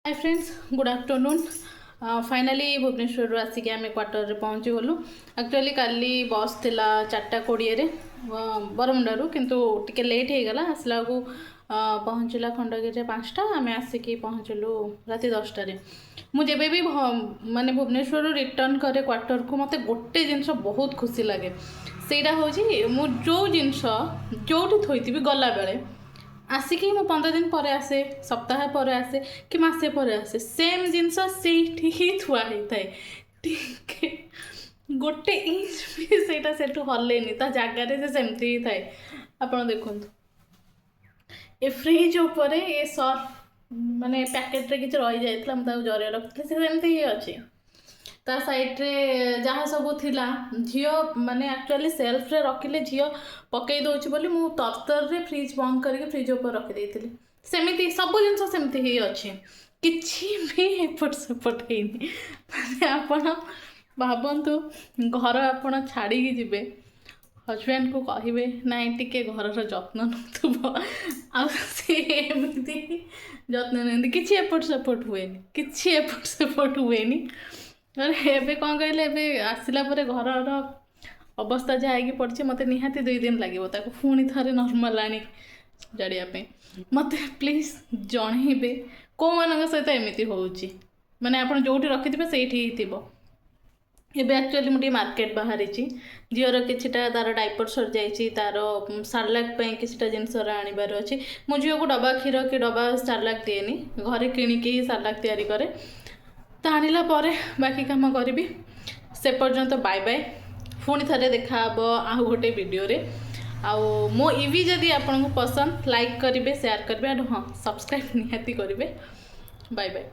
हाय friends good afternoon finally Bhubaneswar आसिक आम quarter रे पहुँची गलु एक्चुअली काली बस थिला 4:20 बरमुंडारू किंतु टिके लेट हो गला आसला को पहुँचला खंडगिरी 5टा आम आसिक पहुँचलु राति 10टारे मुझे भी माने भुवनेश्वर रिटर्न करे क्वार्टर को मत गोटे जिनस बहुत खुशी लगे सेटा हूँ जो जिनस जो थोड़ी गला बेले आसिक मु 15 दिन पर आसे सप्ताह पर आसे कि मासे पर आसे सेम जिनस से ही थुआ होता है गोटे इंच भी सेटा सेठू हल्लेनी ता जगार से सेमती ही थाए आप देखु ए फ्रिज उपर ये सर्फ माने पैकेट रे किछ रही जाइतला हम ताऊ जरे रखते से सेमती ही अछि ता साइड रे जहाँ सब थिला झियो माने एक्चुअली सेल्फ रे रखिले झियो पकई दोछि बोली मु तरतर रे फ्रिज बंद करके फ्रिज ऊपर रखि देइतिली सेमिति सब जिनस सेमती ही अछि किछि भी एपट सेपट हेनी माने आपण भाबंतु घर आपण छाड़ी की जिबे हजबैंड को कहिबे नाइ टिके घर जत्न नथुबो आ से एमिति जत्न नंदी किछि एपट सेपट हुएनी किछि एपट सेपट हुएनी एबे कौन कहले एबे आसिला परे घर अवस्था जहाँकि पड़ी मत निहाती 2 दिन लगे पुणी थे नॉर्मल आनी जाड़िया मत प्लीज जनइबे कौ मान सहित एमती हो माने आप जो रखिथे से एबे एक्चुअली मुझे मार्केट बाहरी झीर किटा तार डाइपर सर जाइए तार सार्लाक किसी जिनस आनबार अच्छी मो झील को डब्बा क्षीर कि डब्बा सार्लाक दिएनी घरे किणिकी सार्लाक तैयारी करे तो आणला बाकी काम करी से पर्यंत बाय बाय पुणी थे देखा आउ गोटे वीडियो रे आउ मो इवी जदि आपको पसंद लाइक करेंगे शेयर करेंगे हाँ सब्सक्राइब निहाती करेंगे बाय बाय।